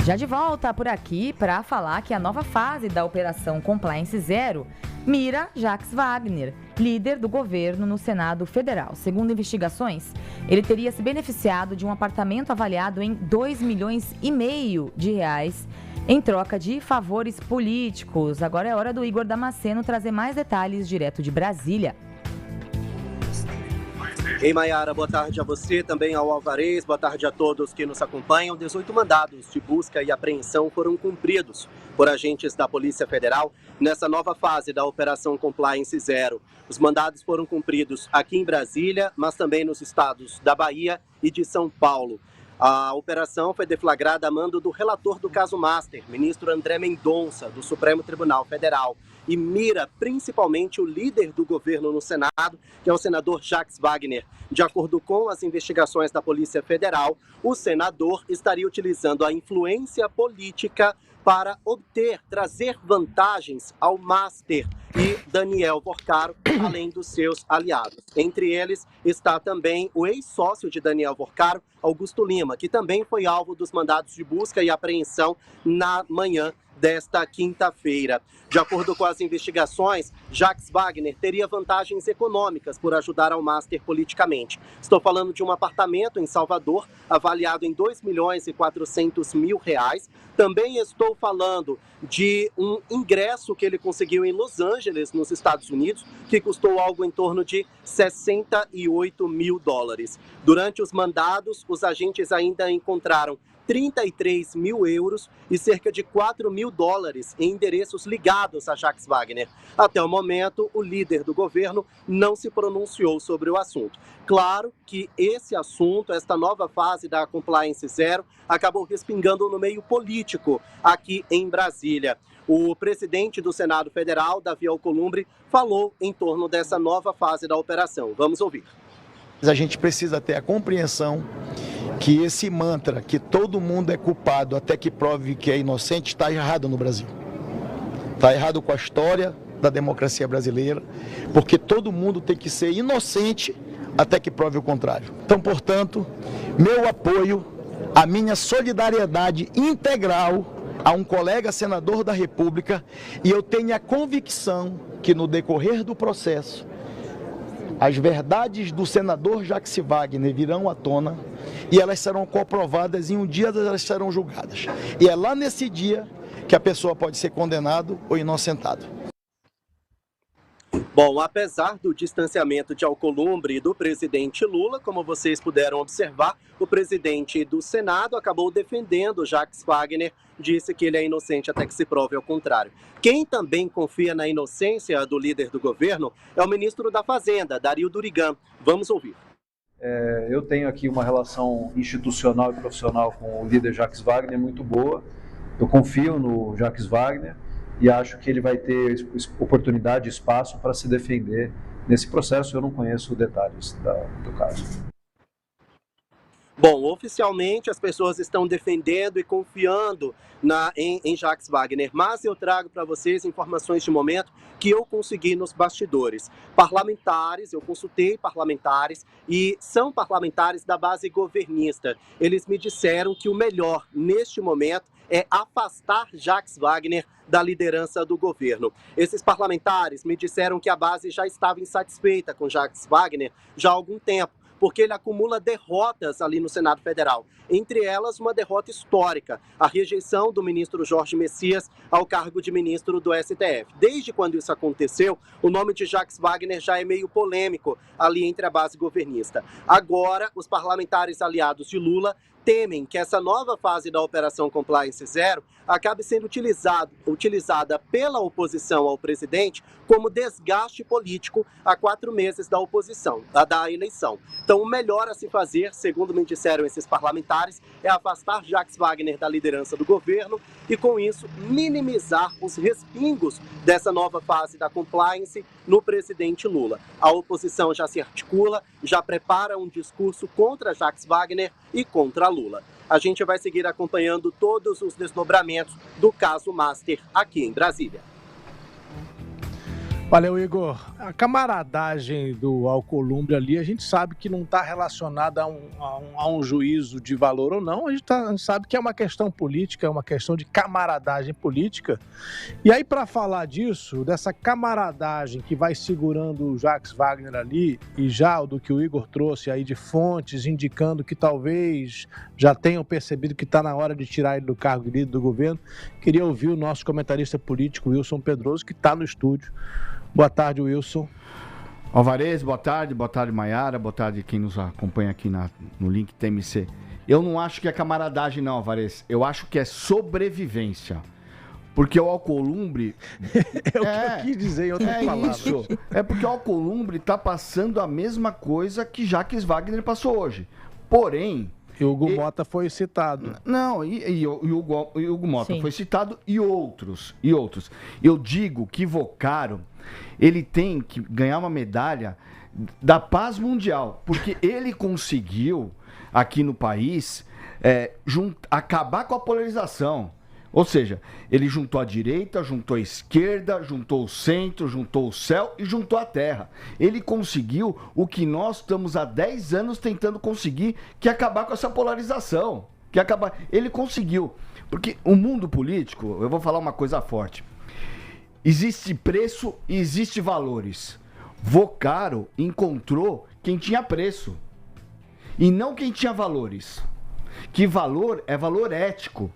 Já de volta por aqui para falar que a nova fase da Operação Compliance Zero mira Jacques Wagner, líder do governo no Senado Federal. Segundo investigações, ele teria se beneficiado de um apartamento avaliado em R$2,5 milhões em troca de favores políticos. Agora é hora do Igor Damasceno trazer mais detalhes direto de Brasília. Ei, Maiara, boa tarde a você, também ao Alvarez, boa tarde a todos que nos acompanham. 18 mandados de busca e apreensão foram cumpridos por agentes da Polícia Federal nessa nova fase da Operação Compliance Zero. Os mandados foram cumpridos aqui em Brasília, mas também nos estados da Bahia e de São Paulo. A operação foi deflagrada a mando do relator do caso Master, ministro André Mendonça, do Supremo Tribunal Federal, e mira principalmente o líder do governo no Senado, que é o senador Jacques Wagner. De acordo com as investigações da Polícia Federal, o senador estaria utilizando a influência política para trazer vantagens ao Master e Daniel Vorcaro, além dos seus aliados. Entre eles está também o ex-sócio de Daniel Vorcaro, Augusto Lima, que também foi alvo dos mandados de busca e apreensão na manhã desta quinta-feira. De acordo com as investigações, Jacques Wagner teria vantagens econômicas por ajudar ao Master politicamente. Estou falando de um apartamento em Salvador, avaliado em R$2,4 milhões. Também estou falando de um ingresso que ele conseguiu em Los Angeles, nos Estados Unidos, que custou algo em torno de $68 mil. Durante os mandados, os agentes ainda encontraram 33 mil euros e cerca de 4 mil dólares em endereços ligados a Jacques Wagner. Até o momento, o líder do governo não se pronunciou sobre o assunto. Claro que esse assunto, esta nova fase da Compliance Zero, acabou respingando no meio político aqui em Brasília. O presidente do Senado Federal, Davi Alcolumbre, falou em torno dessa nova fase da operação. Vamos ouvir. A gente precisa ter a compreensão que esse mantra, que todo mundo é culpado até que prove que é inocente, está errado no Brasil. Está errado com a história da democracia brasileira, porque todo mundo tem que ser inocente até que prove o contrário. Então, portanto, meu apoio, a minha solidariedade integral a um colega senador da República, e eu tenho a convicção que no decorrer do processo, as verdades do senador Jacques Wagner virão à tona e elas serão comprovadas e um dia elas serão julgadas. E é lá nesse dia que a pessoa pode ser condenado ou inocentado. Bom, apesar do distanciamento de Alcolumbre e do presidente Lula, como vocês puderam observar, o presidente do Senado acabou defendendo Jacques Wagner, disse que ele é inocente até que se prove ao contrário. Quem também confia na inocência do líder do governo é o ministro da Fazenda, Dario Durigan. Vamos ouvir. Eu tenho aqui uma relação institucional e profissional com o líder Jacques Wagner muito boa. Eu confio no Jacques Wagner e acho que ele vai ter oportunidade e espaço para se defender nesse processo. Eu não conheço detalhes do caso. Bom, oficialmente as pessoas estão defendendo e confiando em Jacques Wagner, mas eu trago para vocês informações de momento que eu consegui nos bastidores. Parlamentares, eu consultei parlamentares e são parlamentares da base governista. Eles me disseram que o melhor neste momento é afastar Jacques Wagner da liderança do governo. Esses parlamentares me disseram que a base já estava insatisfeita com Jacques Wagner já há algum tempo, porque ele acumula derrotas ali no Senado Federal. Entre elas, uma derrota histórica, a rejeição do ministro Jorge Messias ao cargo de ministro do STF. Desde quando isso aconteceu, o nome de Jacques Wagner já é meio polêmico ali entre a base governista. Agora, os parlamentares aliados de Lula temem que essa nova fase da Operação Compliance Zero acabe sendo utilizada pela oposição ao presidente como desgaste político a 4 meses da eleição. Então, o melhor a se fazer, segundo me disseram esses parlamentares, é afastar Jacques Wagner da liderança do governo e, com isso, minimizar os respingos dessa nova fase da compliance no presidente Lula. A oposição já se articula, já prepara um discurso contra Jacques Wagner e contra Lula. A gente vai seguir acompanhando todos os desdobramentos do caso Master aqui em Brasília. Valeu, Igor. A camaradagem do Alcolumbre ali, a gente sabe que não está relacionada a um juízo de valor ou não. A gente sabe que é uma questão política, é uma questão de camaradagem política. E aí, para falar disso, dessa camaradagem que vai segurando o Jacques Wagner ali, e já do que o Igor trouxe aí de fontes indicando que talvez já tenham percebido que está na hora de tirar ele do cargo de líder do governo, queria ouvir o nosso comentarista político, Wilson Pedroso, que está no estúdio. Boa tarde, Wilson. Alvarez, boa tarde, Maiara, boa tarde quem nos acompanha aqui no link TMC. Eu não acho que é camaradagem não, Alvarez, eu acho que é sobrevivência. Porque o Alcolumbre... É o que eu quis dizer em outras palavras. Isso, é porque o Alcolumbre está passando a mesma coisa que Jacques Wagner passou hoje. Porém... E o Hugo Mota foi citado. Não, e o Hugo Mota Sim. foi citado e outros. Eu digo que Vocaro, ele tem que ganhar uma medalha da paz mundial, porque ele conseguiu, aqui no país, acabar com a polarização. Ou seja, ele juntou a direita, juntou a esquerda, juntou o centro, juntou o céu e juntou a terra. Ele conseguiu o que nós estamos há 10 anos tentando conseguir, que é acabar com essa polarização. Ele conseguiu. Porque o mundo político, eu vou falar uma coisa forte. Existe preço e existe valores. Vocaro encontrou quem tinha preço e não quem tinha valores. Que valor é valor ético.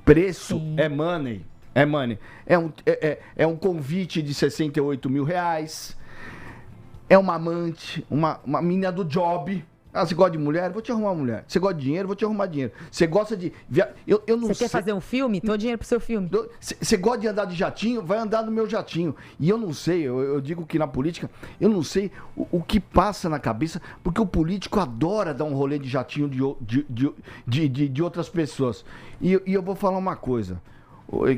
Preço Sim. é money. É um convite de 68 mil reais. É uma amante, uma menina do job. Ah, você gosta de mulher? Vou te arrumar uma mulher. Você gosta de dinheiro? Vou te arrumar dinheiro. Você gosta de... Eu não Você sei... quer fazer um filme? Tô dinheiro pro seu filme. Você gosta de andar de jatinho? Vai andar no meu jatinho. E eu não sei, eu digo que na política, eu não sei o que passa na cabeça, porque o político adora dar um rolê de jatinho de outras pessoas. E eu vou falar uma coisa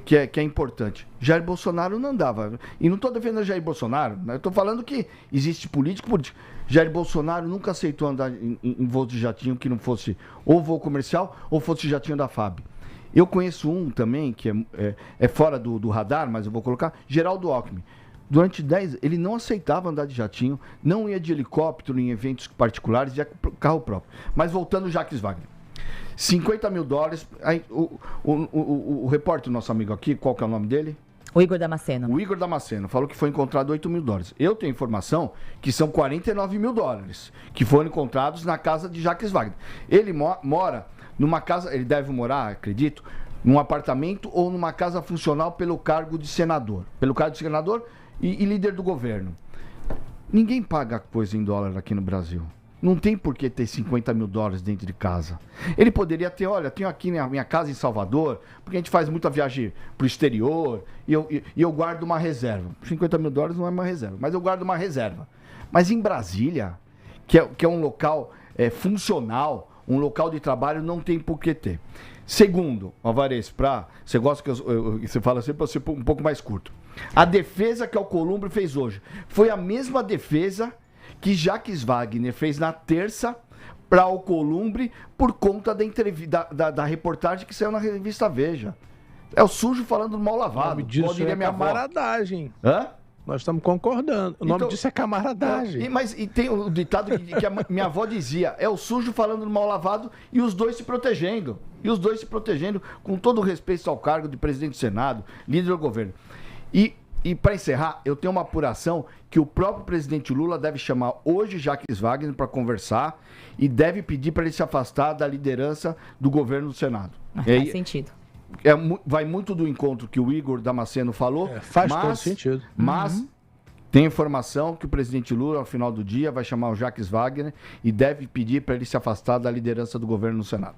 que é importante. Jair Bolsonaro não andava. E não estou defendendo Jair Bolsonaro, né? Eu estou falando que existe político. Jair Bolsonaro nunca aceitou andar em voo de jatinho que não fosse ou voo comercial ou fosse jatinho da FAB. Eu conheço um também, que é fora do radar, mas eu vou colocar, Geraldo Alckmin. Durante 10 ele não aceitava andar de jatinho, não ia de helicóptero em eventos particulares, ia com carro próprio. Mas voltando, Jacques Wagner. 50 mil dólares. Aí, o repórter, nosso amigo aqui, qual que é o nome dele? O Igor Damasceno. O Igor Damasceno falou que foi encontrado 8 mil dólares. Eu tenho informação que são 49 mil dólares que foram encontrados na casa de Jacques Wagner. Ele mora numa casa, ele deve morar, acredito, num apartamento ou numa casa funcional pelo cargo de senador. Pelo cargo de senador e líder do governo. Ninguém paga coisa em dólar aqui no Brasil. Não tem por que ter 50 mil dólares dentro de casa. Ele poderia ter, olha, tenho aqui minha casa em Salvador, porque a gente faz muita viagem pro exterior, e eu guardo uma reserva. 50 mil dólares não é uma reserva, mas eu guardo uma reserva. Mas em Brasília, que é um local funcional, um local de trabalho, não tem por que ter. Segundo, Alvarez, você gosta que você fala assim para ser um pouco mais curto. A defesa que o Alcolumbre fez hoje foi a mesma defesa que Jacques Wagner fez na terça para o Alcolumbre por conta da reportagem que saiu na revista Veja. É o sujo falando mal lavado. O nome disso é camaradagem. Hã? Nós estamos concordando. O nome Então, disso é camaradagem. E tem o ditado que a minha avó dizia, é o sujo falando mal lavado e os dois se protegendo. Com todo o respeito ao cargo de presidente do Senado, líder do governo. E para encerrar, eu tenho uma apuração que o próprio presidente Lula deve chamar hoje Jacques Wagner para conversar e deve pedir para ele se afastar da liderança do governo do Senado. Faz sentido. Vai muito do encontro que o Igor Damasceno falou. Faz todo sentido. Mas tem informação que o presidente Lula, ao final do dia, vai chamar o Jacques Wagner e deve pedir para ele se afastar da liderança do governo no Senado.